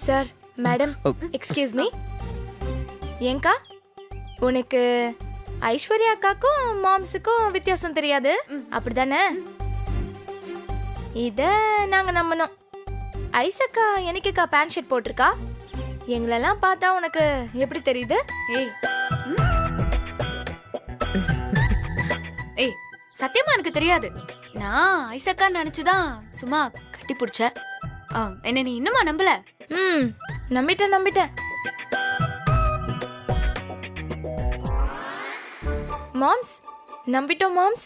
Sir madam excuse me. ஏங்கா உனக்கு ஐஸ்வர்யா அக்காக்கும் மாம்ஸுக்கும் வித்தியாசம் தெரியாது அப்படிதானே? இத நாங்க நம்பணும். ஐசக்கா எனக்குக்கா பேண்ட் ஷர்ட் போட்டிருக்கா. எங்களெல்லாம் பார்த்தா உனக்கு எப்படி தெரியுது? ஏய் ஏய் சத்தியமா எனக்கு தெரியாது. நான் ஐசக்கா நினைச்சுதான் சும்மா கட்டி பிடிச்சேன். என்ன நீ இன்னுமா நம்பல? நம்பிட்டேன். Moms நம்பிட்டோம் moms.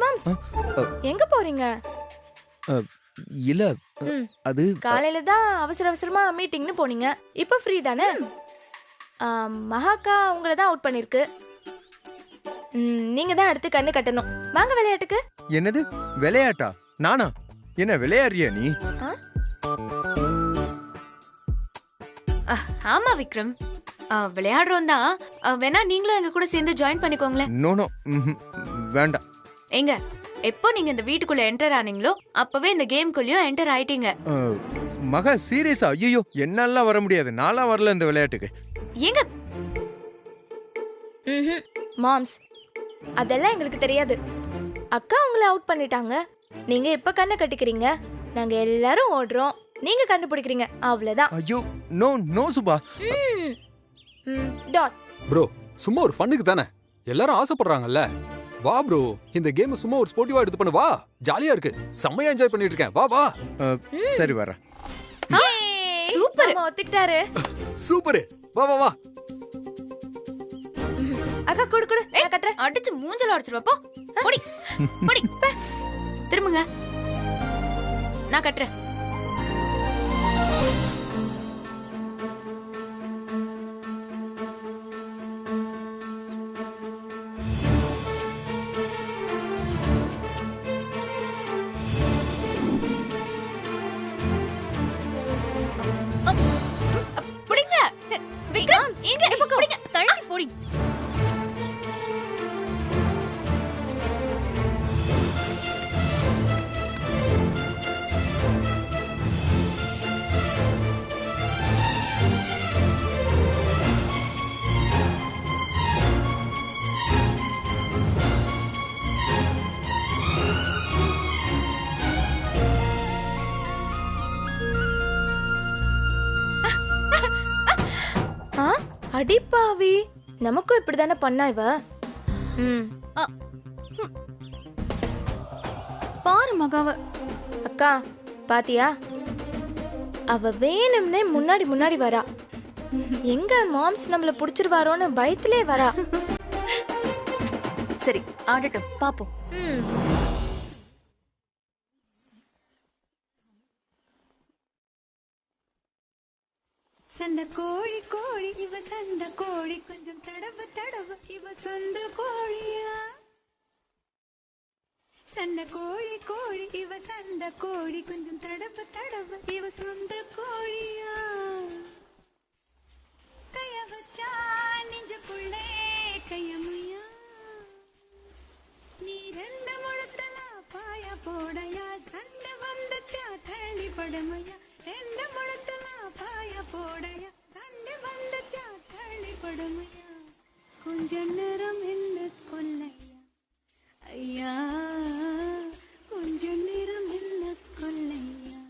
மாம்ஸ் எங்க போறீங்க? இல்ல அது காலையில தான் அவசரமா மீட்டிங்னு போனீங்க. இப்ப ஃப்ரீ தானே? மகாக்கா உங்களை தான் அவுட் பண்ணிருக்கு. நீங்க தான் அடுத்து கண்ணு கட்டணும். வாங்க விளையாட்டுக்கு. என்னது விளையாட்டா? நானா? என்ன விளையாடுறியா நீ? ஆமா விக்ரம், விளையாடுறோம் தான். வேணா நீங்களும் எங்க கூட சேர்ந்து ஜாயின் பண்ணிக்கோங்களேன். நோ வேண்டாம். எங்க எப்போ நீங்க இந்த வீட்டுக்குள்ள என்டர் ஆனீங்களோ அப்பவே இந்த கேம்குள்ளயும் என்டர் ஆயிட்டீங்க. மகா சீரியஸா? ஐயோ என்னால வர முடியாது. நாளா வரல இந்த விளையாட்டுக்கு. எங்க மாம்ஸ் அதெல்லாம் எங்களுக்கு தெரியாது. அக்கா உங்களை அவுட் பண்ணிட்டாங்க. நீங்க எப்ப கண்ணை கட்டிக்கிறீங்க, நாங்க எல்லாரும் ஓடுறோம், நீங்க கண்டுபிடிக்கிறீங்க, அவ்வளவுதான். ஐயோ நோ சுபா. டாட் ப்ரோ சும்மா ஒரு ஃபன்னுக்கு தானே எல்லாரும் ஆசைப்படுறாங்கல்ல. வா ப்ரோ, இந்த கேம் சும்மா ஒரு ஸ்போர்ட்டிவா எடுத்து பண்ணு. வா, ஜாலியா இருக்கு, செம்மையா என்ஜாய் பண்ணிட்டு இருக்கேன். வா வா. சரி வரேன். சூப்பர், ஒத்துக்கிட்டாரு. சூப்பர், வா வா வா. அக்கா குடு நான் கட்டறேன். அடிச்சு மூஞ்சல அடிச்சிருவா. போ போடி போடி. திரும்புங்க, நான் கட்டறேன். புடிங்க விக்ரம், இங்க புடிங்க, தள்ளி போடி. அடிப்பாவி, நமக்கும் இப்படிதானே பண்ணா இவ. பாரு மகாவ. அக்கா பாத்தியா, அவ வேணும்னே முன்னாடி வரா. எங்க மாம்ஸ் நம்மள புடிச்சிருவாரோன்னு பயத்திலே வரா. சரி ஆடட்டும், பாப்போம். சண்ட கோழி கோழி இவ சண்ட கோழி, கொஞ்சம் தடவு தடவு இவ சொந்த கோழியா. சண்ட கோழி கோழி இவ சண்ட கோழி, கொஞ்சம் தடவு தடவு இவ சொந்த கோழியா. கைய வச்சா நெஞ்சுக்குள்ளே கையமையா, நீ ரெண்டு முழத்தலா பாயா போடையா. சண்டை வந்துச்சா தள்ளி படமையா, ரெண்டு முழத்தலா பாயா போடையா. சண்டை வந்துச்சா தள்ளி படமையா, கொஞ்ச நேரம் என்ன கொல்லையா. ஐயா கொஞ்ச நேரம் என்ன கொல்லையா.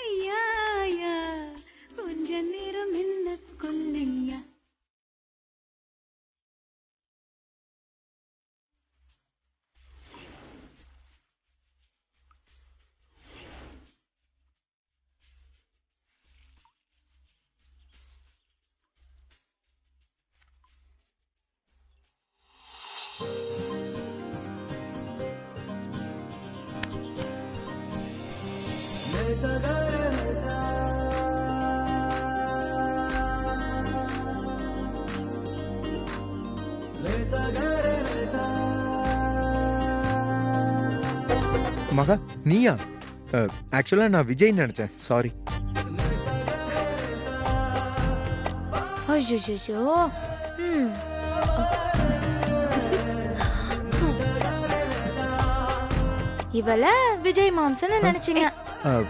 ஐயா ஐயா கொஞ்ச நேரம் என்ன கொல்லையா. மகா நீயா? ஆக்சுவலா நான் விஜய் நினைச்சேன், சாரி. ஐயோ இவள விஜய் மாம்ஸ்னு நினைச்சீங்க. அஹ்,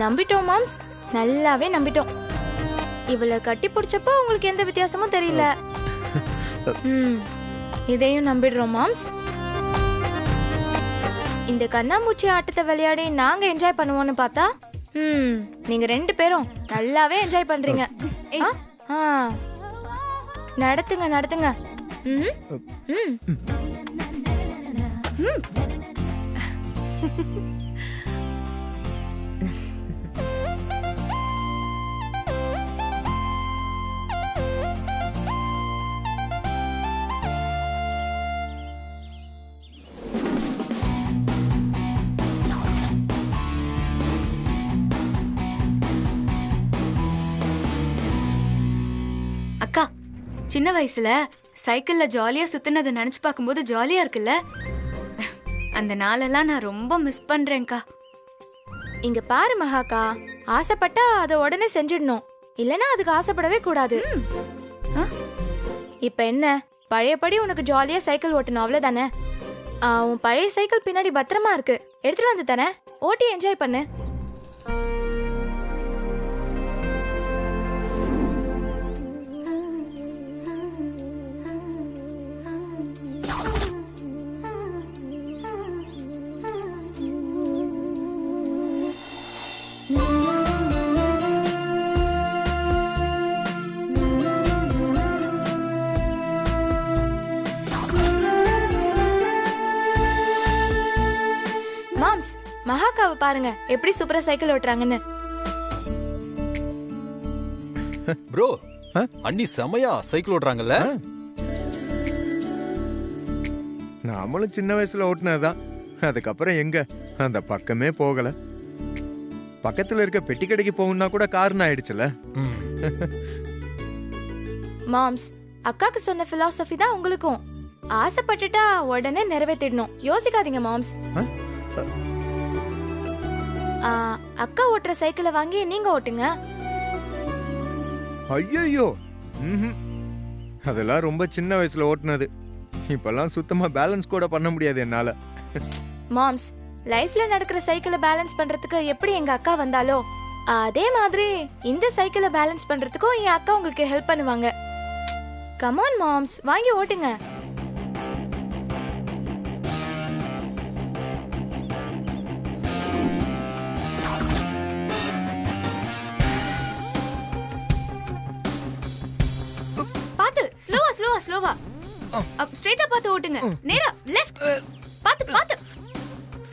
நம்பிட்டோம் மாம்ஸ், நல்லாவே நம்பிட்டோம். இவளை கட்டி பிடிச்சப்போ உங்களுக்கு எந்த வித்தியாசமும் தெரியல. இதையும் நம்பிடுறோம் மாம்ஸ். இந்த கண்ணாமூச்சி ஆட்டத்தை விளையாடி நாங்க என்ஜாய் பண்ணுவோம்னு பார்த்தா நீங்க 2 பேரும் நல்லாவே என்ஜாய் பண்றீங்க. ஆ, நடத்துங்க நடத்துங்க. ம் ம் அக்கா, சின்ன வயசுல சைக்கிள்ல ஜாலியா சுத்தினதை நினைச்சு பார்க்கும்போது ஜாலியா இருக்குல்ல? அந்த நாளெல்லாம் நான் ரொம்ப மிஸ் பண்றேன்க்கா. இங்க பாரு மகாக்கா, ஆசைப்பட்டா அதை உடனே செஞ்சிடணும், இல்லனா அதுக்கு ஆசைப்படவே கூடாது. ஆ? இப்ப என்ன, பழையபடி உனக்கு ஜாலியா சைக்கிள் ஓட்டணும் அவ்வளவுதானே? உன் பழைய சைக்கிள் பின்னாடி பத்திரமா இருக்கு, எடுத்துட்டு வந்து தானே, ஓட்டி என்ஜாய் பண்ணு. மாம்ஸ், மகாக்காவை பாருங்க எப்படி சூப்பரா சைக்கிள் ஓட்டுறாங்கன்னு. ப்ரோ, அண்ணி செமையா சைக்கிள் ஓட்டுறாங்கல்ல? நாமளும் சின்ன வயசுல ஓட்டுனதுதான். அதுக்கப்புறம் எங்க அந்த பக்கமே போகல. பக்கத்துல இருக்க பெட்டி கடைக்கு போகணும்னா கூட காரணம் ஆயிடுச்சுல. மாம்ஸ், அக்காக்கு சொன்ன பிலாசபி தான் உங்களுக்கும். ஆசைப்பட்டுட்டா உடனே நிறைவேற்றிடணும், யோசிக்காதீங்க மாம்ஸ். அக்கா ஓட்டுற சைக்கிளை வாங்கி நீங்க ஓட்டுங்க. ஐயோ, அதெல்லாம் ரொம்ப சின்ன வயசுல ஓட்டுனது. இப்பெல்லாம் சுத்தமா பேலன்ஸ் கூட பண்ண முடியாது என்னால. மாம்ஸ், லைஃப்ல நடக்கிற சைக்கிளை பேலன்ஸ் பண்றதுக்கு எப்படி எங்க அக்கா வந்தாலோ அதே மாதிரி இந்த சைக்கிளை பேலன்ஸ் பண்றதுக்கும் என் அக்கா உங்களுக்கு ஹெல்ப் பண்ணுவாங்க. கமான் மாம்ஸ், வாங்கி ஓட்டுங்க. பாத்து, ஸ்லோவா ஸ்லோவா ஸ்லோவா. ஸ்ட்ரைட்டா பார்த்து ஓட்டுங்க. நேரா லெஃப்ட். பாத்து பாத்து.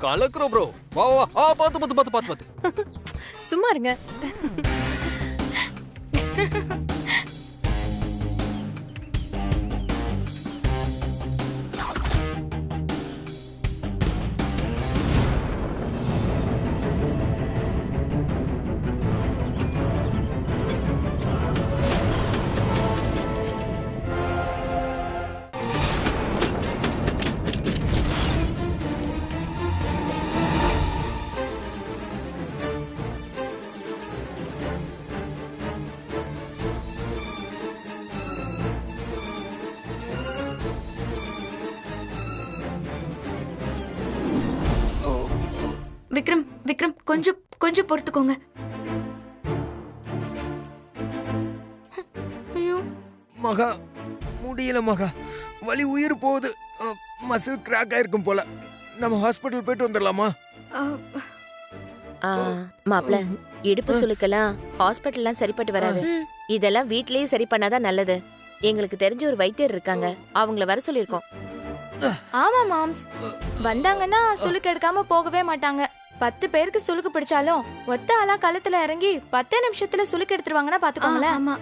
கலக்குறோம் ப்ரோ. வா வா. பாத்து பாத்து பாத்து பாத்து பாத்து. சும்மா இருங்க. விக்ரம், விக்ரம், கொஞ்சம் கொஞ்சம் பொறுத்துக்கோங்க. மகா, முடியல மகா, வலி உயிர் போகுது. மசில் கிராக் ஆயிருக்கும் போல. நம்ம ஹாஸ்பிட்டல் போயிட்டு வந்துடலாமா? மாப்ள, இடுப்பு சுளுக்கெல்லாம் ஹாஸ்பிட்டல்லாம் சரிப்பட்டு வராது. இதெல்லாம் வீட்லயே சரி பண்ணாதான் நல்லது. எங்களுக்கு தெரிஞ்ச ஒரு வைத்தியர் இருக்காங்க, அவங்கள வர சொல்லிருக்கோம். ஆமா மாம்ஸ், வந்தாங்கன்னா சுளுக்கு எடுக்காம போகவே மாட்டாங்க. 10 பேருக்கு சுளுக்கு பிடிச்சாலும் ஒத்த ஆளா களத்துல இறங்கி 10 நிமிஷத்துல சுளுக்கு எடுத்துருவாங்கன்னா பாத்துக்கோங்களேன். ஆமா.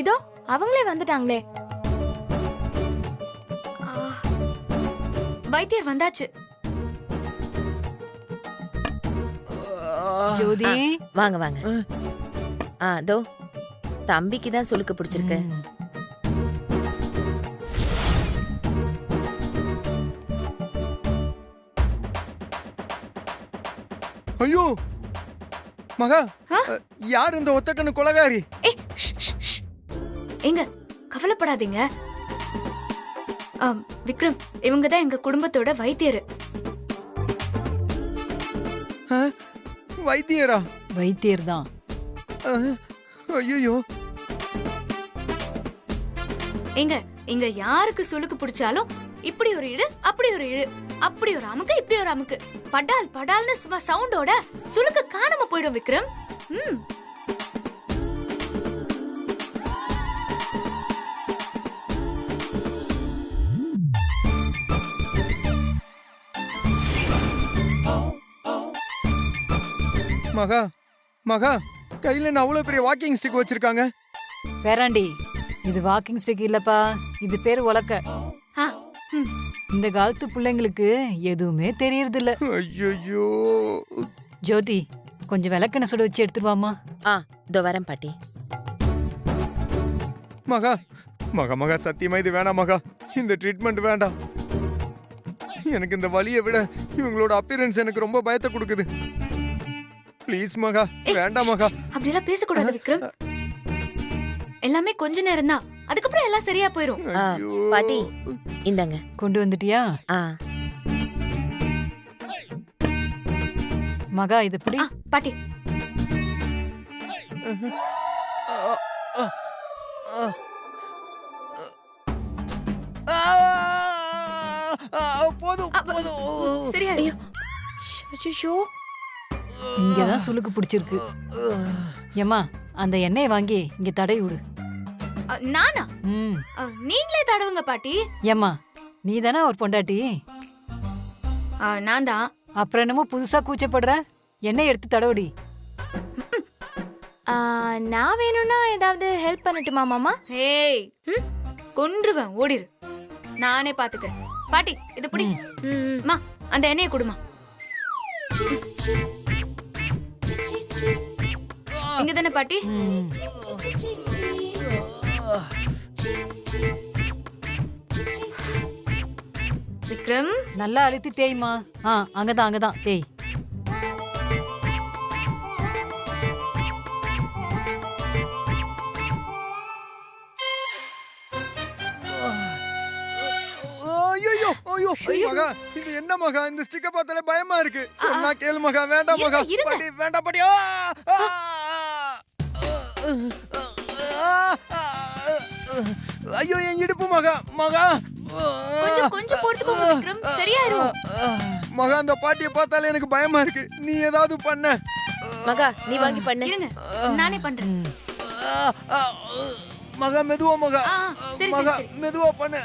இதோ அவங்களே வந்துட்டாங்களே. வைத்தியர் வந்தாச்சு. ஜோதி, வாங்க வாங்க. அதோ தம்பிக்கு தான் சுளுக்கு பிடிச்சிருக்கு. ஐயோ மகா யார் இந்த ஒத்தக்கண்ணு கொலகாரி? ஏய் எங்க கவலைப்படாதீங்க. விக்ரம், இவங்க தான் எங்க குடும்பத்தோட வைத்தியர். வைத்தியரா? வைத்தியர் தான். ஐயோ எங்க இங்க யாருக்கு சுளுக்கு பிடிச்சாலும் இப்படி ஒரு இழு, அப்படி ஒரு இழு, அப்படி ஒரு அமுக்கு, இப்படி ஒரு அமுக்கு, படால் படால்னு சும்மா சவுண்டோட சுளுக்கு காணாம போயிடும் விக்ரம். மகா மகா கையில நான் அவ்வளவு பெரிய வாக்கிங் ஸ்டிக் வச்சிருக்காங்க. பேராண்டி, இது வாக்கிங் ஸ்டிக் இல்லப்பா, இது பேரு உலக்க. இந்த காலத்து பிள்ளைங்களுக்கு எதுவுமே தெரியறது இல்ல. ஐயோ ஜோதி, கொஞ்சம் விளக்கெண்ணெய் சுட வச்சு எடுத்துருவாமா. இதோ வரேன் பாட்டி. மகா மகா மகா சத்தியமா இது வேணாம் மகா, இந்த ட்ரீட்மெண்ட் வேண்டாம். எனக்கு இந்த வலியை விட இவங்களோட அப்பியரன்ஸ் எனக்கு ரொம்ப பயத்தை கொடுக்குது. ப்ளீஸ் மகா, வேண்டாம் மகா. அப்படிலாம் பேசக்கூடாது விக்ரம். எல்லாமே கொஞ்ச நேரம் தான், அதுக்கப்புறம் எல்லாம் சரியா போயிரும். பாட்டி இந்தாங்க. கொண்டு வந்துட்டியா? மகா இது பிடி. பாட்டி போதும் போதும். சரியா? ஐயோ இங்கதான் சுளுக்கு பிடிச்சிருக்கு. ஏமா அந்த எண்ணெயை வாங்கி இங்க தடவி விடு. நானா? நீங்களே தடவுங்க பாட்டி. ஏமா நீ தானே அவர் பொண்டாட்டி? நான் தான். அப்புறம் என்னமோ புதுசா கூச்சப்படுற? எண்ணெய் எடுத்து தடவடி. நான் வேணும்னா ஏதாவது ஹெல்ப் பண்ணட்டுமா மாமா? ஏய் கொன்றுவேன், ஓடிரு. நானே பாத்துக்கிறேன். பாட்டி இது பிடி. மா அந்த எண்ணெயை கொடுமா. இங்க தானே பாட்டி? விக்ரம் நல்லா அழுத்தி தேய்மா. அங்கதான் அங்கதான் தேய். மகா இது என்ன மகா, இந்த ஸ்டிக்கை பார்த்தாலே பயமா இருக்கு. சொன்னா கேளு மகா, வேண்டாம் மகா, பாட்டி வேண்டாம் பாட்டி. ஐயோ என் இடுப்பு மகா. மகா கொஞ்சம் கொஞ்சம் போட்டுக்கோங்க விக்ரம், சரியாயிரும். மகா அந்த பாட்டியை பார்த்தாலே எனக்கு பயமா இருக்கு, நீ ஏதாவது பண்ண. மகா நீ வாங்கி பண்ணு. இருங்க நானே பண்றேன். மகா மெதுவா மகா. சரி மகா சரி மெதுவா பண்ணு.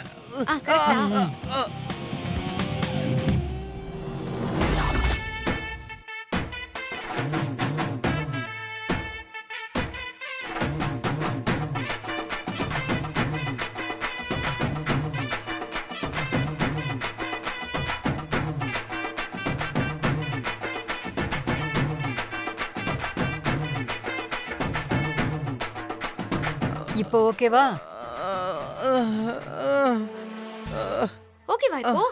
இப்போ ஓகேவா? ஓகேவா இப்போ?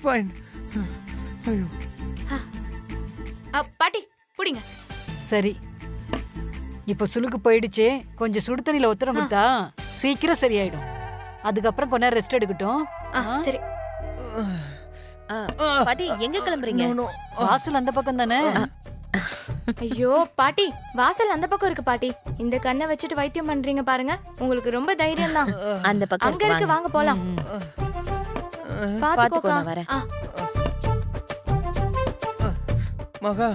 ஃபைன். ஐயோ பாட்டி புடிங்க. சரி, இப்போ சுளுக்கு போயிடுச்சு. கொஞ்சம் சுடு தண்ணியில ஒத்தரம் கொடுத்தா சீக்கிரம் சரியாயிடும். அதுக்கப்புறம் கொஞ்ச நேரம் ரெஸ்ட் எடுக்கட்டும். சரி. பாட்டி எங்க கிளம்புறீங்க? வாசல் அந்த பக்கம் தானே? ஐயோ பாட்டி, வாசல் அந்த பக்கம் இருக்கு பாட்டி. இந்த கண்ணை வச்சுட்டு வைத்தியம் பண்றீங்க பாருங்க, உங்களுக்கு ரொம்ப தைரியம் தான். அந்த பக்கம் அங்க இருக்கு, வாங்க போலாம். பாத்துக்கோ நான் வரேன். மகா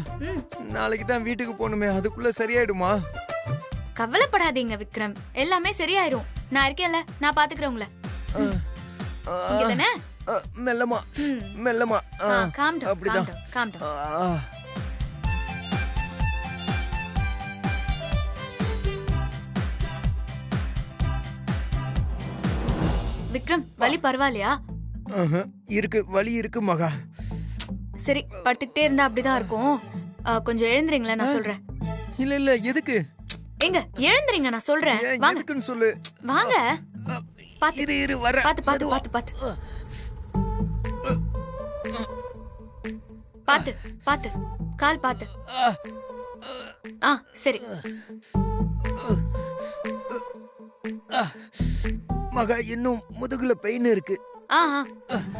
நாளைக்கு தான் வீட்டுக்கு போகணுமே, அதுக்குள்ள சரியாயிடுமா? கவலைப்படாதீங்க விக்ரம், எல்லாமே சரியாயிரும். நான் இருக்கேன்ல, நான் பாத்துக்கிறேன் உங்களை. இங்க தானே? மெல்லமா மெல்லமா. காம் டவுன், அப்படிதான். Calm down. விக்ரம் வலி பரவாயில்லையா? இருக்கு, வலி இருக்கு மகா. சரி, படுத்துக்கிட்டே இருந்தா அப்படிதான் இருக்கும். கொஞ்சம் எழுந்துறீங்களா, நான் சொல்றேன். இல்ல இல்ல எதுக்கு? எங்க எழுந்துறீங்க, நான் சொல்றேன். வாங்க எதுக்குன்னு சொல்லு. வாங்க. பாத்து இரு இரு வர. பாத்து பாத்து பாத்து பாத்து. பாத்து பாத்து கால் பாத்து. ஆ சரி. மகா இன்னும் முதுகுல பெயின் இருக்கு.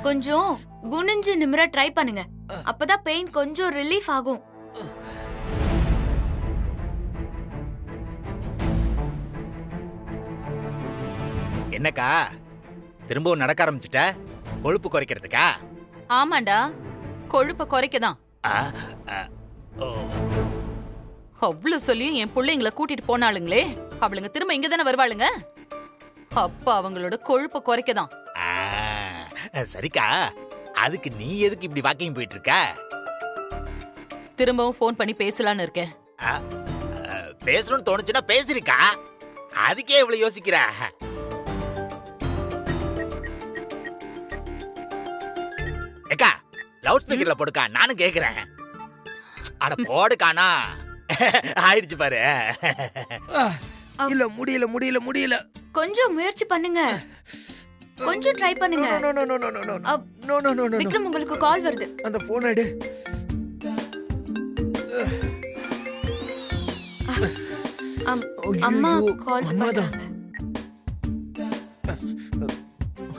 கொஞ்சம் குனிஞ்சு நிமிர ட்ரை பண்ணுங்க. அப்பதான் பெயின் கொஞ்சம் ரிலீஃப் ஆகும். என்னக்கா திரும்பவும் நடக்க ஆரம்பிச்சிட்ட? கொழுப்பு குறைக்கிறதுக்கா? ஆமாண்டா, கொழுப்ப குறைக்கதான். அவ்வளவு சொல்லியும் என் பிள்ளைங்களை கூட்டிட்டு போனாளுங்களே, அவளுங்க திரும்ப இங்க தானே வருவாளுங்க. அப்ப அவங்களோட கொழுப்ப குறைக்கதான். சரிக்கா, அதுக்கு நீ எதுக்கு இப்படி வாக்கிங் போயிட்டு இருக்க? திரும்பவும் போன் பண்ணி பேசலான்னு இருக்கேன். பேசணும்னு தோணுச்சுன்னா பேசிருக்கா, அதுக்கே இவ்வளவு யோசிக்கிற? ஏக்கா லவுட் ஸ்பீக்கர்ல போடுக்கா, நானும் கேக்குறேன். அட போடுக்கானா, ஆயிடுச்சு பாரு. இல்ல முடியல முடியல முடியல. கொஞ்சம் முயற்சி பண்ணுங்க, கொஞ்சம் ட்ரை பண்ணுங்க. விக்ரம் உங்களுக்கு கால் வருது. அந்த போன் எடு. அம்மா கால் பண்றாங்க.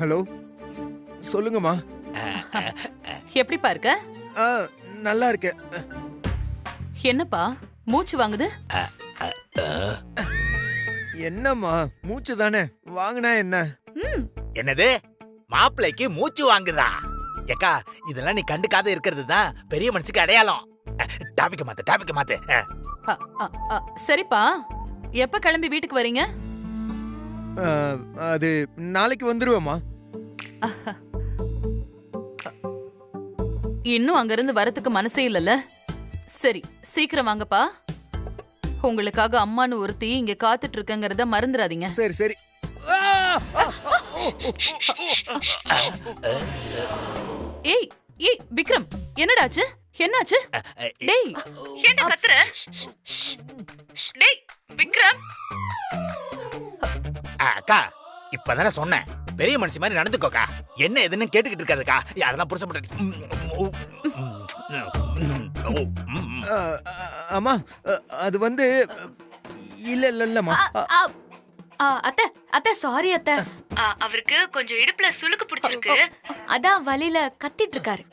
ஹலோ, சொல்லுங்கம்மா. எப்படிப்பா இருக்க? நல்லா இருக்கேன். என்னப்பா மூச்சு வாங்குது? என்னம்மா மூச்சு தானே வாங்கினா என்ன? என்னது மாப்பிள்ளைக்கு மூச்சு வாங்குதா? ஏக்கா இதெல்லாம் நீ கண்டுக்காத இருக்கிறது தான் பெரிய மனுஷனுக்கு அடையாளம். டாபிக் மாத்து. சரிப்பா, எப்ப கிளம்பி வீட்டுக்கு வரீங்க? அது நாளைக்கு வந்துருவேம்மா. இன்னும் அங்க இருந்து வரதுக்கு மனசே இல்லல. சரி சீக்கிரம் வாங்கப்பா. உங்களுக்காக அம்மானு ஒருத்தி இங்க காத்துட்டு இருக்கங்கறத மறந்துடாதீங்க. சரி சரி. ஏய் ஏய் விக்ரம், என்னடாச்சு? என்னாச்சு? டேய் என்ன கத்துற? டேய் விக்ரம். அக்கா இப்பதானே சொன்னேன், பெரிய மனுஷி மாதிரி நடந்துக்கோக்கா. என்ன எதுன்னு கேட்டுக்கிட்டு இருக்காதுக்கா. அதெல்லாம் புருஷன். அம்மா அது வந்து இல்லம்மா. அத்தை அத்தை சாரி அத்தை, அவருக்கு கொஞ்சம் இடுப்புல சுளுக்கு பிடிச்சிருக்கு, அதான் வலியில கத்திட்டு இருக்காரு.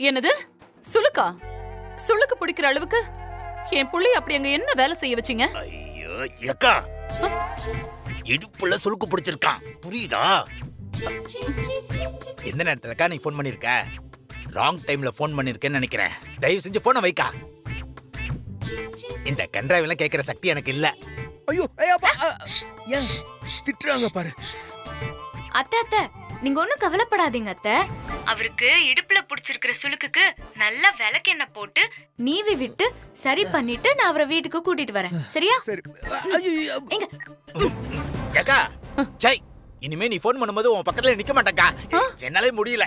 என்னது சுளுக்கா? சுளுக்கு பிடிக்கிற அளவுக்கு என் புள்ளி அப்படி அங்க என்ன வேலை செய்ய வச்சீங்க? ஐயோ ஏக்கா, இடுப்புல சுளுக்கு பிடிச்சிருக்கான், புரியுதா? எந்த நேரத்துலக்கா நீ போன் பண்ணிருக்க? ராங் டைம்ல போன் பண்ணிருக்கேன்னு நினைக்கிறேன். தயவு செஞ்சு போனை வைக்கா. இந்த கன்றாவெல்லாம் கேட்கிற சக்தி எனக்கு இல்ல. ஐயோ ஏன் திட்டுறாங்க பாரு. அத்தை அத்தை நீங்க ஒண்ணும் கவலைப்படாதீங்க அத்தை. அவருக்கு இடுப்புல பிடிச்சிருக்கிற சுளுக்குக்கு நல்லா விளக்கெண்ணெய் போட்டு நீவி விட்டு சரி பண்ணிட்டு நான் அவரை வீட்டுக்கு கூட்டிட்டு வரேன். சரியா? சரி. எங்க ஏக்கா சை, இனிமே நீ போன் பண்ணும்போது உன் பக்கத்துல நிக்க மாட்டேக்கா. என்னாலே முடியல.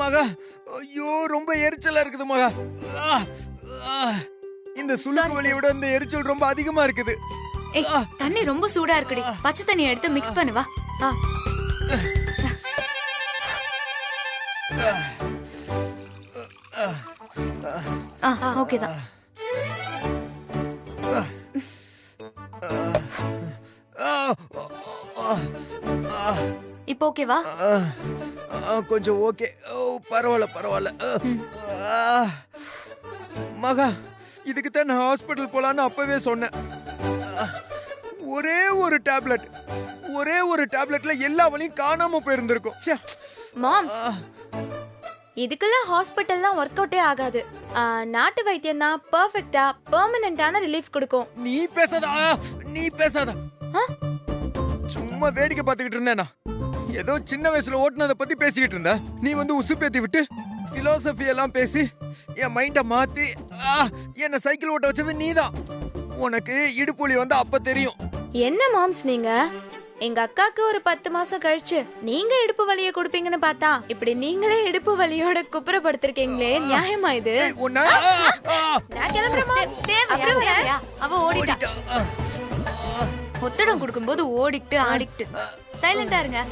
மகா ஐயோ ரொம்ப எரிச்சலா இருக்குது மகா. இந்த சுளுக்கு வலியை விட இந்த எரிச்சல் ரொம்ப அதிகமா இருக்குது. தண்ணி ரொம்ப சூடா இருக்குடி, பச்சை தண்ணி எடுத்து மிக்ஸ் பண்ணு வா. ஓகே தான். இப்போ ஓகேவா? கொஞ்சம் ஓகே. பரவாயில்ல. மகா இதுக்கு தான் நான் ஹாஸ்பிட்டல் போலான்னு அப்பவே சொன்னேன். ஒரே ஒரு டேப்லெட்ல எல்லா வலியும் காணாம போயிருந்திருக்கும். ச்சே. மாம்ஸ் இதுக்கெல்லாம் ஹாஸ்பிட்டல்லாம் ஒர்க் அவுட்டே ஆகாது. நாட்டு வைத்தியம் தான் பெர்ஃபெக்ட்டா பெர்மனன்ட்டான ரிலீஃப் கொடுக்கும். நீ பேசாத. சும்மா வேடிக்கை பார்த்துக்கிட்டு இருந்தேனா? ஏதோ சின்ன வயசுல ஓட்டுனதை பத்தி பேசிக்கிட்டு இருந்த. நீ வந்து உசுப்பேத்தி விட்டு பிலாசபி எல்லாம் பேசி என் மைண்ட மாத்தி என்ன சைக்கிள் ஓட்ட வச்சது நீதான். உனக்கு இடுப்புலி வந்து அப்ப தெரியும். என்ன மாம்ஸ் நீங்க? எங்க அக்காக்கு ஒரு 10 மாசம் கழிச்சு நீங்க இடுப்பு வலியை கொடுப்பீங்கன்னு பார்த்தா இப்படி நீங்களே இடுப்பு வலியோட குப்புறப்படுத்திருக்கீங்களே, நியாயமா இது? நான் கிளம்புறேன் மாம்ஸ். தேவையா? அவ ஓடிட்டா. ஒத்தடம் கொடுக்கும்போது ஓடிட்டு ஆடிட்டு. சைலண்டா இருங்க.